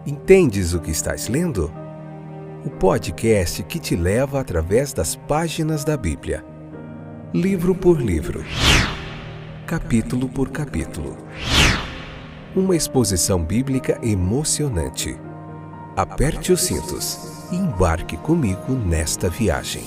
Entendes o que estás lendo? O podcast que te leva através das páginas da Bíblia. Livro por livro. Capítulo por capítulo. Uma exposição bíblica emocionante. Aperte os cintos e embarque comigo nesta viagem.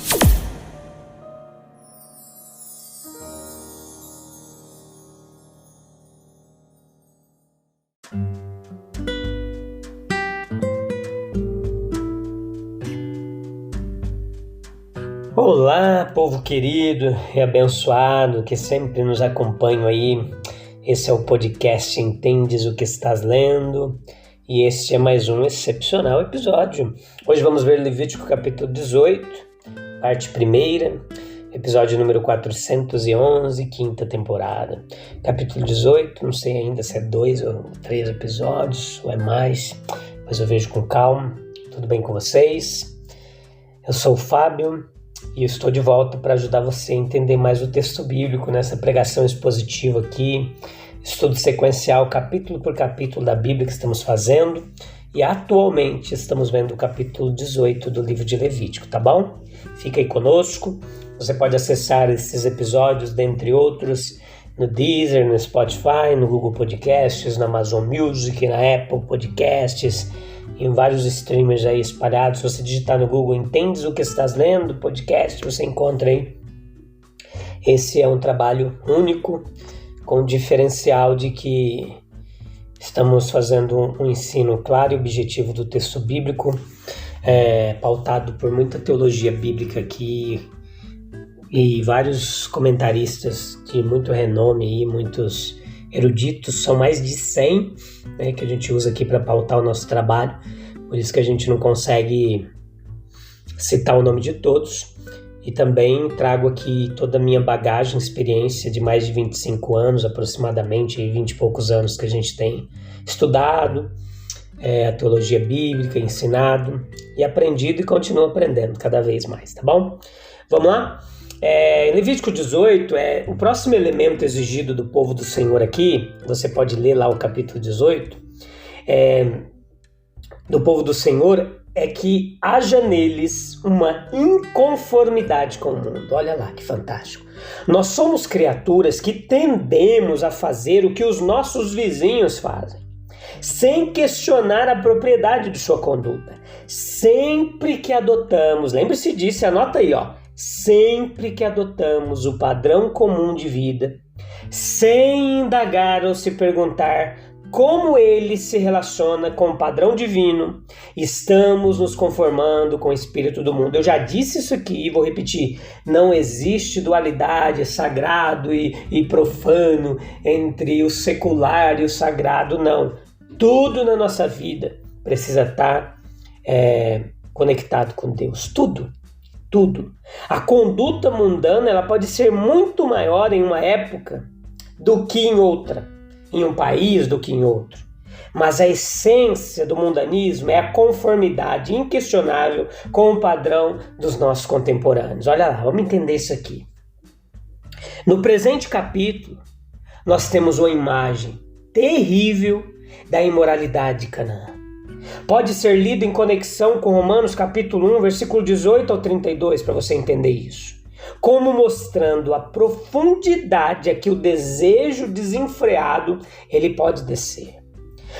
Olá, povo querido e abençoado que sempre nos acompanha aí. Esse é o podcast Entendes o que estás lendo e este é mais um excepcional episódio. Hoje vamos ver Levítico capítulo 18, parte 1, episódio número 411, quinta temporada. Capítulo 18, não sei ainda se é 2 ou 3 episódios ou é mais, mas eu vejo com calma. Tudo bem com vocês? Eu sou o Fábio e estou de volta para ajudar você a entender mais o texto bíblico nessa pregação expositiva aqui, estudo sequencial capítulo por capítulo da Bíblia que estamos fazendo, e atualmente estamos vendo o capítulo 18 do livro de Levítico, tá bom? Fica aí conosco, você pode acessar esses episódios, dentre outros, no Deezer, no Spotify, no Google Podcasts, na Amazon Music, na Apple Podcasts, em vários streamers aí espalhados. Se você digitar no Google Entendes o que estás lendo, podcast, você encontra aí. Esse é um trabalho único, com o diferencial de que estamos fazendo um ensino claro e objetivo do texto bíblico, pautado por muita teologia bíblica aqui e vários comentaristas de muito renome e muitos eruditos, são mais de 100, que a gente usa aqui para pautar o nosso trabalho, por isso que a gente não consegue citar o nome de todos. E também trago aqui toda a minha bagagem, experiência de mais de 25 anos, aproximadamente 20 e poucos anos que a gente tem estudado a teologia bíblica, ensinado e aprendido e continuo aprendendo cada vez mais, tá bom? Vamos lá? Em Levítico 18, o próximo elemento exigido do povo do Senhor aqui, você pode ler lá o capítulo 18, do povo do Senhor, é que haja neles uma inconformidade com o mundo. Olha lá que fantástico. Nós somos criaturas que tendemos a fazer o que os nossos vizinhos fazem, sem questionar a propriedade de sua conduta. Sempre que adotamos, lembre-se disso, anota aí, sempre que adotamos o padrão comum de vida, sem indagar ou se perguntar como ele se relaciona com o padrão divino, estamos nos conformando com o espírito do mundo. Eu já disse isso aqui e vou repetir. Não existe dualidade sagrado e profano entre o secular e o sagrado, não. Tudo na nossa vida precisa estar conectado com Deus. Tudo. A conduta mundana ela pode ser muito maior em uma época do que em outra, em um país do que em outro. Mas a essência do mundanismo é a conformidade inquestionável com o padrão dos nossos contemporâneos. Olha lá, vamos entender isso aqui. No presente capítulo, nós temos uma imagem terrível da imoralidade de Canaã. Pode ser lido em conexão com Romanos capítulo 1, versículo 18 ao 32, para você entender isso. Como mostrando a profundidade a que o desejo desenfreado ele pode descer.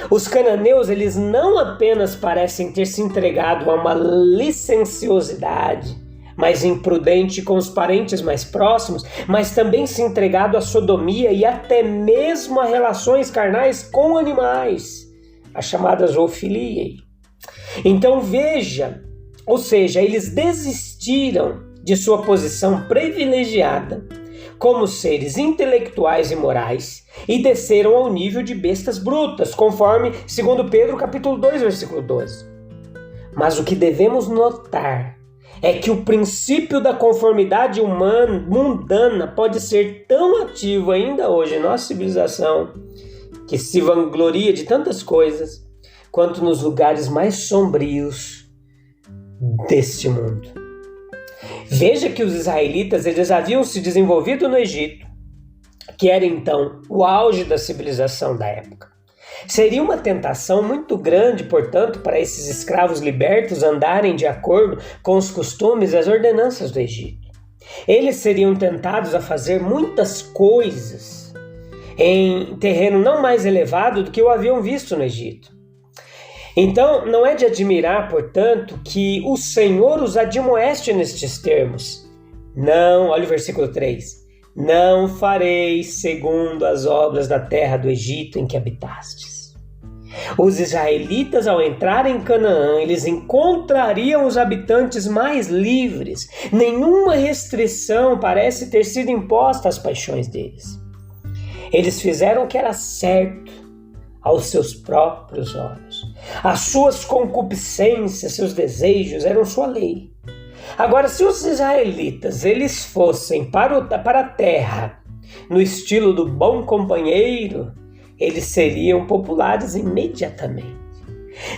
Os cananeus, eles não apenas parecem ter se entregado a uma licenciosidade mais imprudente com os parentes mais próximos, mas também se entregado à sodomia e até mesmo a relações carnais com animais, as chamadas zoofiliae. Então veja, ou seja, eles desistiram de sua posição privilegiada como seres intelectuais e morais e desceram ao nível de bestas brutas, conforme 2 Pedro capítulo 2, versículo 12. Mas o que devemos notar é que o princípio da conformidade humana, mundana, pode ser tão ativo ainda hoje em nossa civilização, que se vangloria de tantas coisas, quanto nos lugares mais sombrios deste mundo. Veja que os israelitas eles haviam se desenvolvido no Egito, que era então o auge da civilização da época. Seria uma tentação muito grande, portanto, para esses escravos libertos andarem de acordo com os costumes e as ordenanças do Egito. Eles seriam tentados a fazer muitas coisas em terreno não mais elevado do que o haviam visto no Egito. Então, não é de admirar, portanto, que o Senhor os admoeste nestes termos. Não, olha o versículo 3. Não fareis segundo as obras da terra do Egito em que habitastes. Os israelitas, ao entrarem em Canaã, eles encontrariam os habitantes mais livres. Nenhuma restrição parece ter sido imposta às paixões deles. Eles fizeram o que era certo aos seus próprios olhos. As suas concupiscências, seus desejos eram sua lei. Agora, se os israelitas eles fossem para a terra no estilo do bom companheiro, eles seriam populares imediatamente.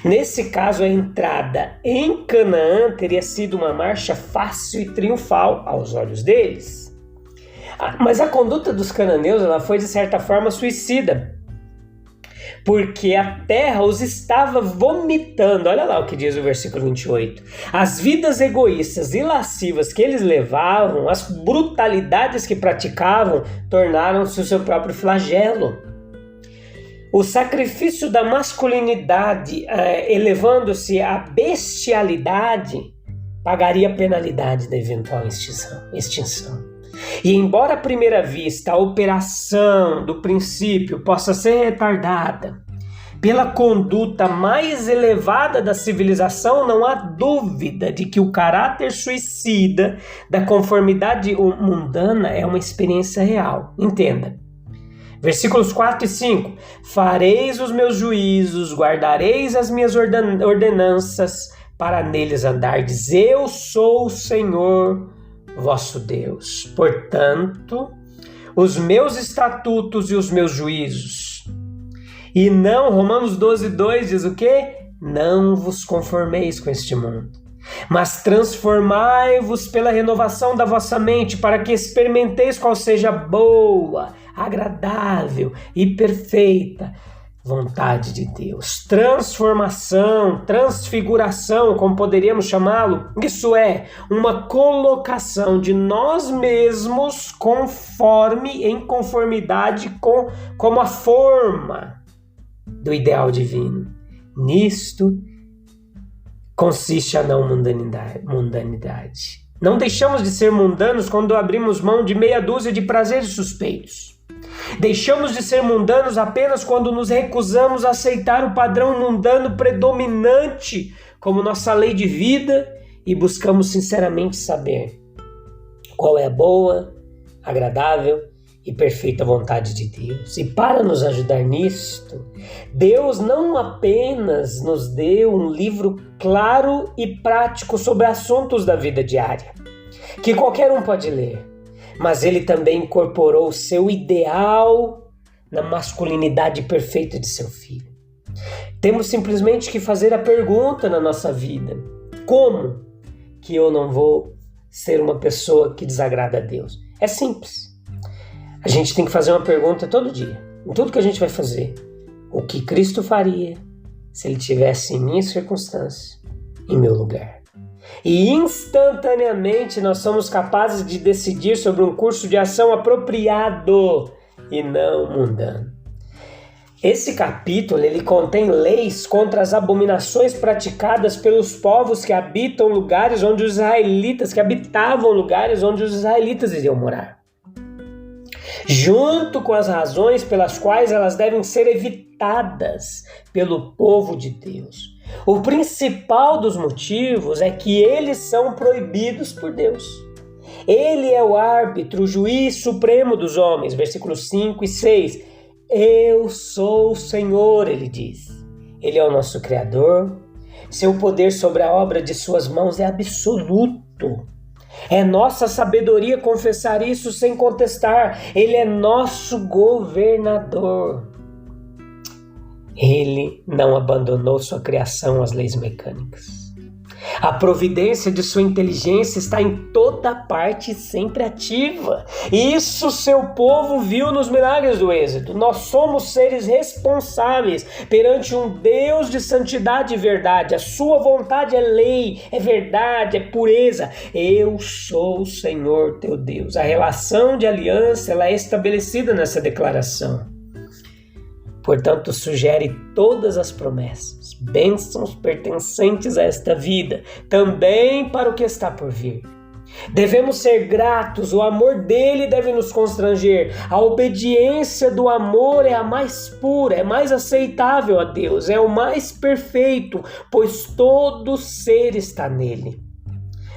Nesse caso, a entrada em Canaã teria sido uma marcha fácil e triunfal aos olhos deles. Mas a conduta dos cananeus ela foi, de certa forma, suicida, porque a terra os estava vomitando. Olha lá o que diz o versículo 28. As vidas egoístas e lascivas que eles levavam, as brutalidades que praticavam, tornaram-se o seu próprio flagelo. O sacrifício da masculinidade, elevando-se à bestialidade, pagaria a penalidade da eventual extinção. E embora à primeira vista a operação do princípio possa ser retardada pela conduta mais elevada da civilização, não há dúvida de que o caráter suicida da conformidade mundana é uma experiência real. Entenda. Versículos 4 e 5. Fareis os meus juízos, guardareis as minhas ordenanças, para neles andardes. Eu sou o Senhor vosso Deus. Portanto, os meus estatutos e os meus juízos. E não, Romanos 12:2 diz o quê? Não vos conformeis com este mundo, mas transformai-vos pela renovação da vossa mente, para que experimenteis qual seja a boa, agradável e perfeita vontade de Deus. Transformação, transfiguração, como poderíamos chamá-lo, isso é uma colocação de nós mesmos em conformidade como a forma do ideal divino. Nisto consiste a não mundanidade. Não deixamos de ser mundanos quando abrimos mão de meia dúzia de prazeres suspeitos. Deixamos de ser mundanos apenas quando nos recusamos a aceitar o padrão mundano predominante como nossa lei de vida e buscamos sinceramente saber qual é a boa, agradável e perfeita vontade de Deus. E para nos ajudar nisto, Deus não apenas nos deu um livro claro e prático sobre assuntos da vida diária, que qualquer um pode ler, mas ele também incorporou o seu ideal na masculinidade perfeita de seu filho. Temos simplesmente que fazer a pergunta na nossa vida: como que eu não vou ser uma pessoa que desagrada a Deus? É simples. A gente tem que fazer uma pergunta todo dia, em tudo que a gente vai fazer. O que Cristo faria se ele tivesse em minha circunstância, em meu lugar? E instantaneamente nós somos capazes de decidir sobre um curso de ação apropriado e não mundano. Esse capítulo ele contém leis contra as abominações praticadas pelos povos que habitavam lugares onde os israelitas iriam morar, junto com as razões pelas quais elas devem ser evitadas pelo povo de Deus. O principal dos motivos é que eles são proibidos por Deus. Ele é o árbitro, o juiz supremo dos homens. Versículos 5 e 6. Eu sou o Senhor, ele diz. Ele é o nosso Criador. Seu poder sobre a obra de suas mãos é absoluto. É nossa sabedoria confessar isso sem contestar. Ele é nosso governador. Ele não abandonou sua criação às leis mecânicas. A providência de sua inteligência está em toda parte e sempre ativa. Isso seu povo viu nos milagres do Êxodo. Nós somos seres responsáveis perante um Deus de santidade e verdade. A sua vontade é lei, é verdade, é pureza. Eu sou o Senhor teu Deus. A relação de aliança ela é estabelecida nessa declaração. Portanto, sugere todas as promessas, bênçãos pertencentes a esta vida, também para o que está por vir. Devemos ser gratos, o amor dele deve nos constranger. A obediência do amor é a mais pura, é mais aceitável a Deus, é o mais perfeito, pois todo ser está nele.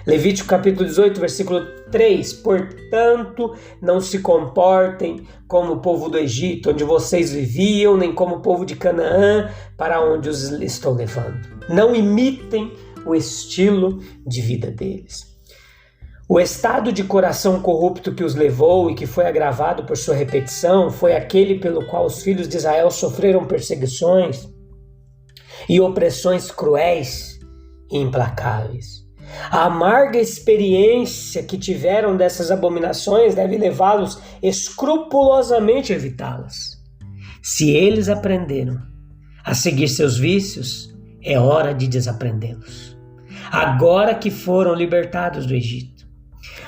Levítico capítulo 18, versículo 3. Portanto, não se comportem como o povo do Egito, onde vocês viviam, nem como o povo de Canaã, para onde os estou levando. Não imitem o estilo de vida deles. O estado de coração corrupto que os levou e que foi agravado por sua repetição foi aquele pelo qual os filhos de Israel sofreram perseguições e opressões cruéis e implacáveis. A amarga experiência que tiveram dessas abominações deve levá-los escrupulosamente a evitá-las. Se eles aprenderam a seguir seus vícios, é hora de desaprendê-los. Agora que foram libertados do Egito,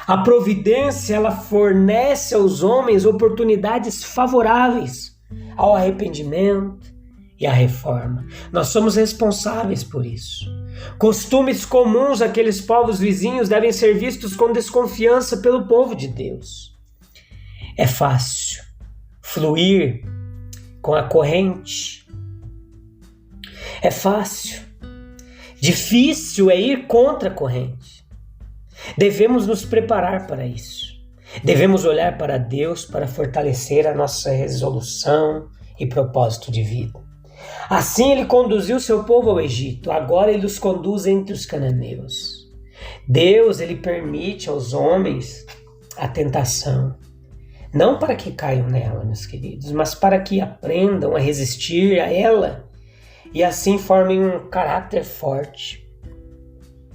a providência ela fornece aos homens oportunidades favoráveis ao arrependimento e à reforma. Nós somos responsáveis por isso. Costumes comuns àqueles povos vizinhos devem ser vistos com desconfiança pelo povo de Deus. É fácil fluir com a corrente. É fácil. Difícil é ir contra a corrente. Devemos nos preparar para isso. Devemos olhar para Deus para fortalecer a nossa resolução e propósito de vida. Assim ele conduziu seu povo ao Egito, agora ele os conduz entre os cananeus. Deus ele permite aos homens a tentação, não para que caiam nela, meus queridos, mas para que aprendam a resistir a ela e assim formem um caráter forte.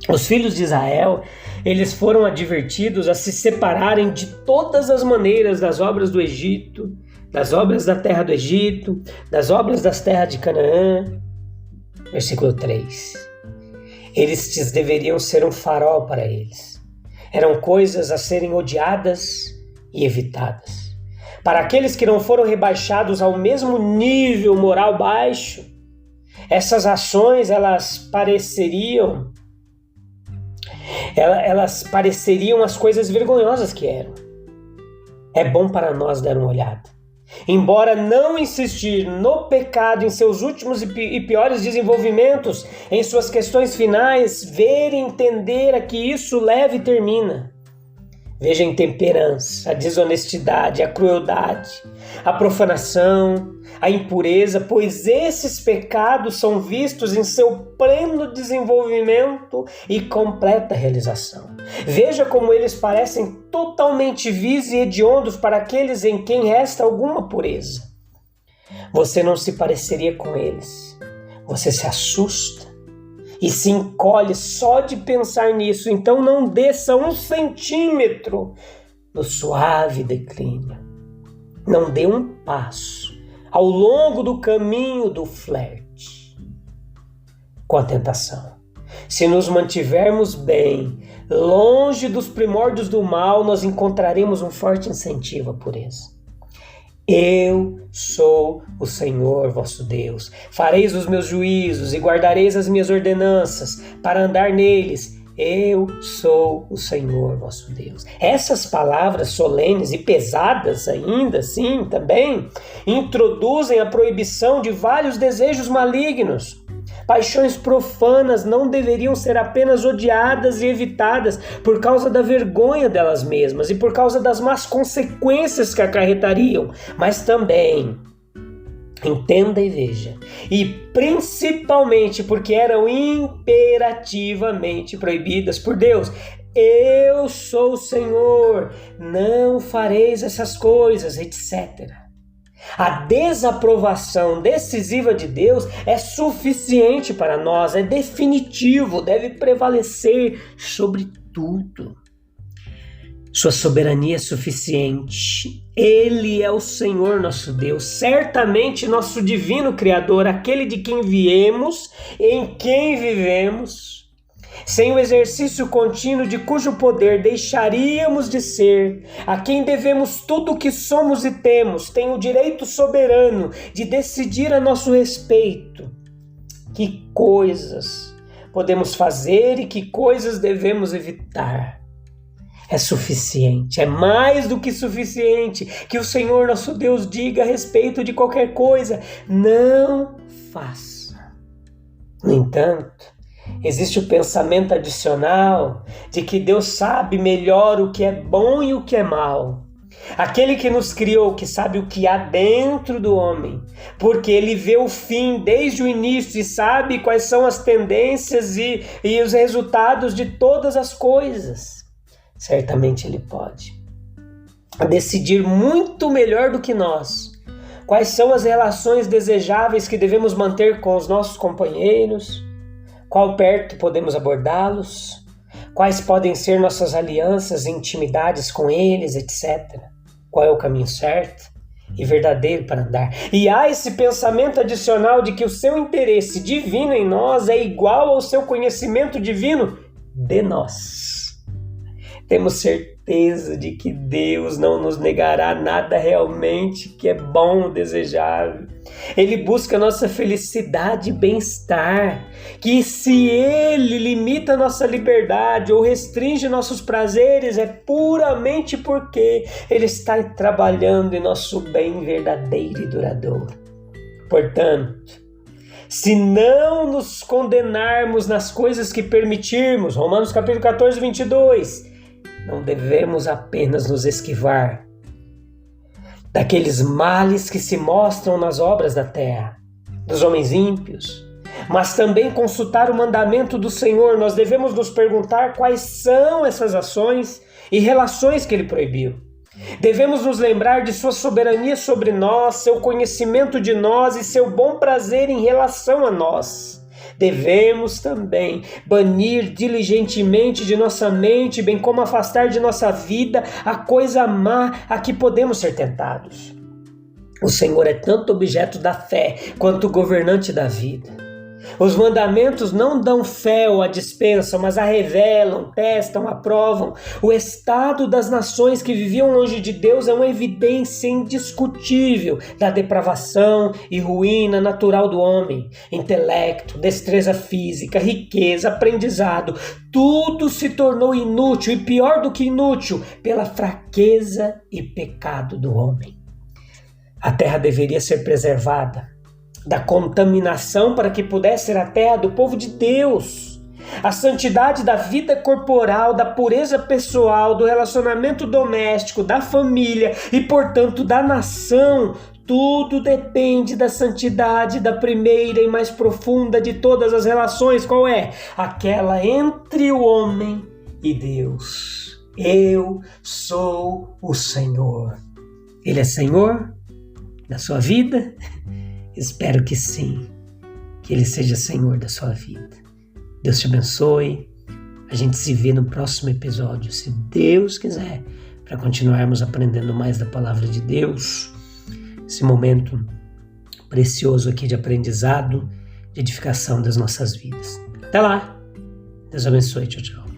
Os filhos de Israel, eles foram advertidos a se separarem de todas as maneiras das obras do Egito, das obras da terra do Egito, das obras das terras de Canaã. Versículo 3. Eles deveriam ser um farol para eles. Eram coisas a serem odiadas e evitadas. Para aqueles que não foram rebaixados ao mesmo nível moral baixo, essas ações elas pareceriam as coisas vergonhosas que eram. É bom para nós dar uma olhada. Embora não insistir no pecado em seus últimos e piores desenvolvimentos, em suas questões finais, ver e entender a que isso leva e termina. Veja a intemperança, a desonestidade, a crueldade, a profanação, a impureza, pois esses pecados são vistos em seu pleno desenvolvimento e completa realização. Veja como eles parecem totalmente vis e hediondos para aqueles em quem resta alguma pureza. Você não se pareceria com eles. Você se assusta e se encolhe só de pensar nisso. Então não desça 1 centímetro no suave declínio. Não dê um passo ao longo do caminho do flerte com a tentação. Se nos mantivermos bem, longe dos primórdios do mal, nós encontraremos um forte incentivo à pureza. Eu sou o Senhor vosso Deus. Fareis os meus juízos e guardareis as minhas ordenanças para andar neles. Eu sou o Senhor vosso Deus. Essas palavras solenes e pesadas ainda, sim, também, introduzem a proibição de vários desejos malignos. Paixões profanas não deveriam ser apenas odiadas e evitadas por causa da vergonha delas mesmas e por causa das más consequências que acarretariam, mas também, entenda e veja, e principalmente porque eram imperativamente proibidas por Deus. Eu sou o Senhor, não fareis essas coisas, etc. A desaprovação decisiva de Deus é suficiente para nós, é definitivo, deve prevalecer sobre tudo. Sua soberania é suficiente. Ele é o Senhor nosso Deus, certamente nosso divino Criador, aquele de quem viemos, em quem vivemos. Sem o exercício contínuo de cujo poder deixaríamos de ser, a quem devemos tudo o que somos e temos, tem o direito soberano de decidir a nosso respeito que coisas podemos fazer e que coisas devemos evitar. É suficiente, é mais do que suficiente que o Senhor nosso Deus diga a respeito de qualquer coisa: não faça. No entanto, existe o pensamento adicional de que Deus sabe melhor o que é bom e o que é mal. Aquele que nos criou, que sabe o que há dentro do homem, porque ele vê o fim desde o início e sabe quais são as tendências e os resultados de todas as coisas. Certamente ele pode decidir muito melhor do que nós quais são as relações desejáveis que devemos manter com os nossos companheiros, qual perto podemos abordá-los, quais podem ser nossas alianças e intimidades com eles, etc. Qual é o caminho certo e verdadeiro para andar. E há esse pensamento adicional de que o seu interesse divino em nós é igual ao seu conhecimento divino de nós. Temos certeza de que Deus não nos negará nada realmente que é bom, desejável. Ele busca nossa felicidade e bem-estar, que se Ele limita nossa liberdade ou restringe nossos prazeres, é puramente porque Ele está trabalhando em nosso bem verdadeiro e duradouro. Portanto, se não nos condenarmos nas coisas que permitirmos, Romanos capítulo 14, 22, não devemos apenas nos esquivar daqueles males que se mostram nas obras da terra, dos homens ímpios, mas também consultar o mandamento do Senhor. Nós devemos nos perguntar quais são essas ações e relações que Ele proibiu. Devemos nos lembrar de sua soberania sobre nós, seu conhecimento de nós e seu bom prazer em relação a nós. Devemos também banir diligentemente de nossa mente, bem como afastar de nossa vida a coisa má a que podemos ser tentados. O Senhor é tanto objeto da fé quanto governante da vida. Os mandamentos não dão fé ou a dispensam, mas a revelam, testam, aprovam. O estado das nações que viviam longe de Deus é uma evidência indiscutível da depravação e ruína natural do homem. Intelecto, destreza física, riqueza, aprendizado, tudo se tornou inútil e pior do que inútil pela fraqueza e pecado do homem. A terra deveria ser preservada da contaminação para que pudesse ser a terra do povo de Deus. A santidade da vida corporal, da pureza pessoal, do relacionamento doméstico, da família e, portanto, da nação, tudo depende da santidade da primeira e mais profunda de todas as relações. Qual é? Aquela entre o homem e Deus. Eu sou o Senhor. Ele é Senhor da sua vida? Espero que sim, que Ele seja Senhor da sua vida. Deus te abençoe. A gente se vê no próximo episódio, se Deus quiser, para continuarmos aprendendo mais da palavra de Deus. Esse momento precioso aqui de aprendizado, de edificação das nossas vidas. Até lá. Deus abençoe. Tchau, tchau.